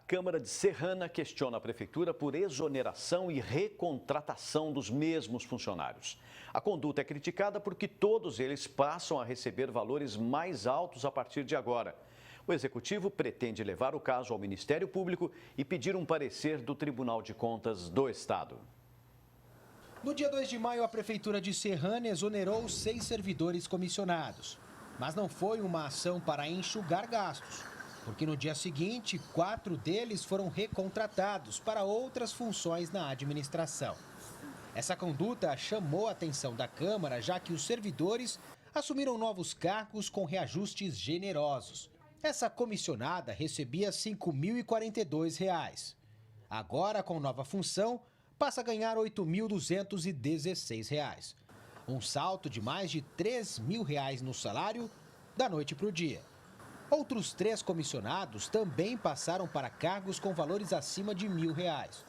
Câmara de Serrana questiona a Prefeitura por exoneração e recontratação dos mesmos funcionários. A conduta é criticada porque todos eles passam a receber valores mais altos a partir de agora. O Executivo pretende levar o caso ao Ministério Público e pedir um parecer do Tribunal de Contas do Estado. No dia 2 de maio, a Prefeitura de Serrana exonerou 6 servidores comissionados. Mas não foi uma ação para enxugar gastos, porque no dia seguinte, 4 deles foram recontratados para outras funções na administração. Essa conduta chamou a atenção da Câmara, já que os servidores assumiram novos cargos com reajustes generosos. Essa comissionada recebia R$ 5.042. Agora, com nova função, passa a ganhar R$ 8.216. Um salto de mais de R$ 3.000 no salário da noite para o dia. Outros 3 comissionados também passaram para cargos com valores acima de R$ 1.000.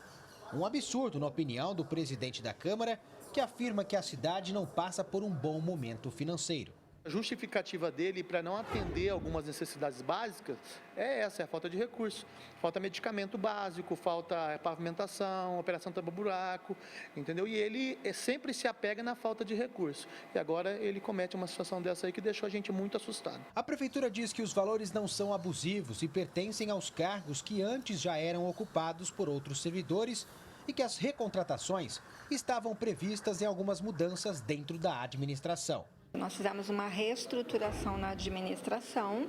Um absurdo, na opinião do presidente da Câmara, que afirma que a cidade não passa por um bom momento financeiro. A justificativa dele para não atender algumas necessidades básicas é essa, é a falta de recurso. Falta medicamento básico, falta pavimentação, operação tapa-buraco, entendeu? E ele sempre se apega na falta de recurso. E agora ele comete uma situação dessa aí que deixou a gente muito assustado. A Prefeitura diz que os valores não são abusivos e pertencem aos cargos que antes já eram ocupados por outros servidores e que as recontratações estavam previstas em algumas mudanças dentro da administração. Nós fizemos uma reestruturação na administração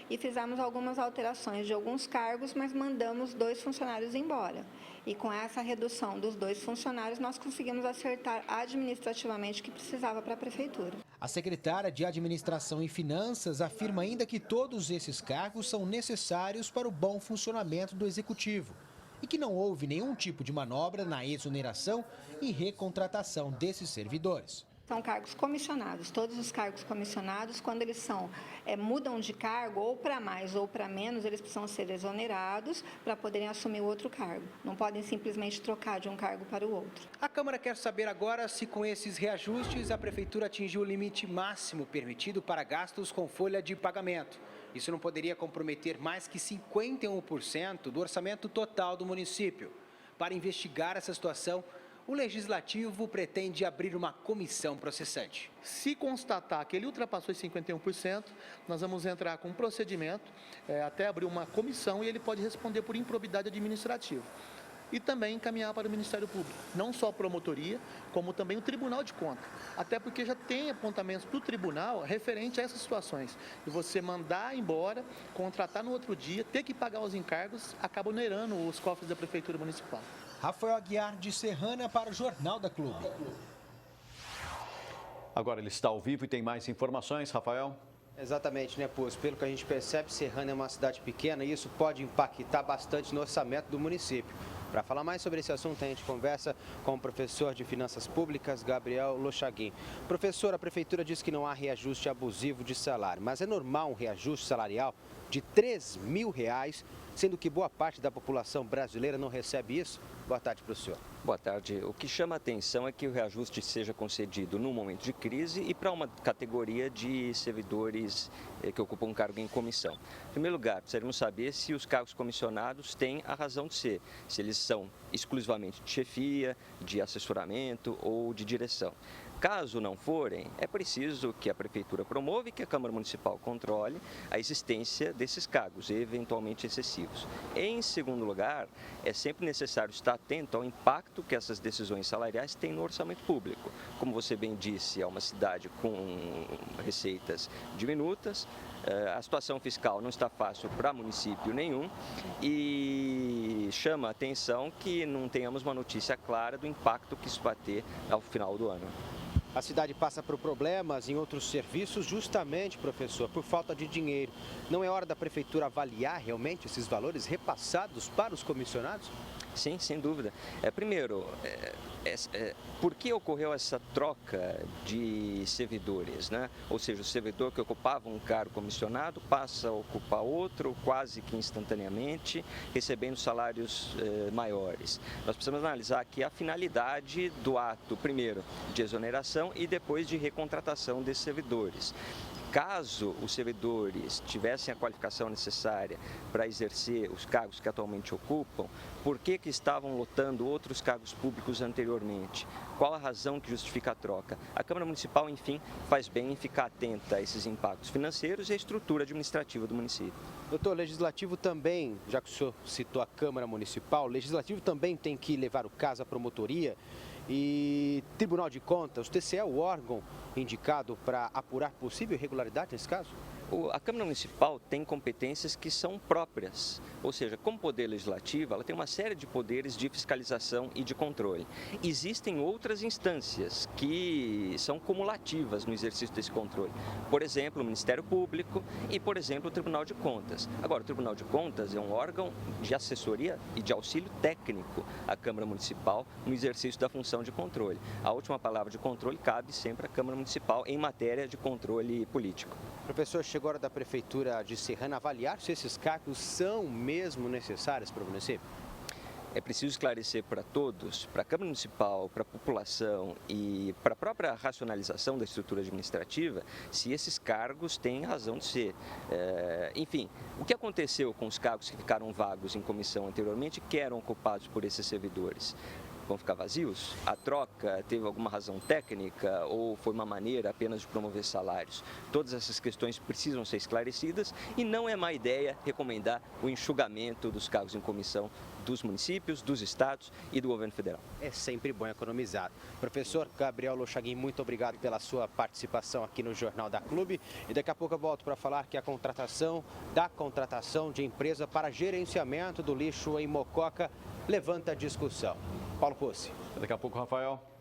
e fizemos algumas alterações de alguns cargos, mas mandamos 2 funcionários embora. E com essa redução dos 2 funcionários, nós conseguimos acertar administrativamente o que precisava para a Prefeitura. A secretária de Administração e Finanças afirma ainda que todos esses cargos são necessários para o bom funcionamento do Executivo e que não houve nenhum tipo de manobra na exoneração e recontratação desses servidores. São cargos comissionados. Todos os cargos comissionados, quando eles mudam de cargo, ou para mais ou para menos, eles precisam ser exonerados para poderem assumir outro cargo. Não podem simplesmente trocar de um cargo para o outro. A Câmara quer saber agora se com esses reajustes a Prefeitura atingiu o limite máximo permitido para gastos com folha de pagamento. Isso não poderia comprometer mais que 51% do orçamento total do município. Para investigar essa situação, o Legislativo pretende abrir uma comissão processante. Se constatar que ele ultrapassou os 51%, nós vamos entrar com um procedimento, até abrir uma comissão e ele pode responder por improbidade administrativa. E também encaminhar para o Ministério Público, não só a promotoria, como também o Tribunal de Contas. Até porque já tem apontamentos do tribunal referente a essas situações. De você mandar embora, contratar no outro dia, ter que pagar os encargos, acaba onerando os cofres da Prefeitura Municipal. Rafael Aguiar, de Serrana, para o Jornal da Clube. Agora ele está ao vivo e tem mais informações, Rafael. Exatamente, né, Poço? Pelo que a gente percebe, Serrana é uma cidade pequena e isso pode impactar bastante no orçamento do município. Para falar mais sobre esse assunto, a gente conversa com o professor de Finanças Públicas, Gabriel Lochaguim. Professor, a Prefeitura diz que não há reajuste abusivo de salário, mas é normal um reajuste salarial de R$ 3.000, sendo que boa parte da população brasileira não recebe isso? Boa tarde para o senhor. Boa tarde. O que chama a atenção é que o reajuste seja concedido num momento de crise e para uma categoria de servidores que ocupam um cargo em comissão. Em primeiro lugar, precisamos saber se os cargos comissionados têm a razão de ser, se eles são exclusivamente de chefia, de assessoramento ou de direção. Caso não forem, é preciso que a Prefeitura promova e que a Câmara Municipal controle a existência desses cargos, eventualmente excessivos. Em segundo lugar, é sempre necessário estar atento ao impacto que essas decisões salariais têm no orçamento público. Como você bem disse, é uma cidade com receitas diminutas, a situação fiscal não está fácil para município nenhum e chama a atenção que não tenhamos uma notícia clara do impacto que isso vai ter ao final do ano. A cidade passa por problemas em outros serviços justamente, professor, por falta de dinheiro. Não é hora da Prefeitura avaliar realmente esses valores repassados para os comissionados? Sim, sem dúvida. Primeiro, por que ocorreu essa troca de servidores, né? Ou seja, o servidor que ocupava um cargo comissionado passa a ocupar outro quase que instantaneamente, recebendo salários maiores. Nós precisamos analisar aqui a finalidade do ato, primeiro, de exoneração e depois de recontratação desses servidores. caso os servidores tivessem a qualificação necessária para exercer os cargos que atualmente ocupam, por que estavam lotando outros cargos públicos anteriormente? Qual a razão que justifica a troca? A Câmara Municipal, enfim, faz bem em ficar atenta a esses impactos financeiros e à estrutura administrativa do município. Doutor, o Legislativo também, já que o senhor citou a Câmara Municipal, o Legislativo também tem que levar o caso à promotoria e Tribunal de Contas, o TCE é o órgão indicado para apurar possível irregularidade nesse caso? A Câmara Municipal tem competências que são próprias, ou seja, como poder legislativo, ela tem uma série de poderes de fiscalização e de controle. Existem outras instâncias que são cumulativas no exercício desse controle. Por exemplo, o Ministério Público e, por exemplo, o Tribunal de Contas. Agora, o Tribunal de Contas é um órgão de assessoria e de auxílio técnico à Câmara Municipal no exercício da função de controle. A última palavra de controle cabe sempre à Câmara Municipal em matéria de controle político. Professor, chegou a hora da Prefeitura de Serrana avaliar se esses cargos são mesmo necessários para o município? É preciso esclarecer para todos, para a Câmara Municipal, para a população e para a própria racionalização da estrutura administrativa, se esses cargos têm razão de ser. Enfim, o que aconteceu com os cargos que ficaram vagos em comissão anteriormente, que eram ocupados por esses servidores? Vão ficar vazios? A troca teve alguma razão técnica ou foi uma maneira apenas de promover salários? Todas essas questões precisam ser esclarecidas e não é má ideia recomendar o enxugamento dos cargos em comissão dos municípios, dos estados e do governo federal. É sempre bom economizar. Professor Gabriel Lochaguim, muito obrigado pela sua participação aqui no Jornal da Clube. E daqui a pouco eu volto para falar que a contratação de empresa para gerenciamento do lixo em Mococa levanta discussão. Paulo Posse. Daqui a pouco, Rafael.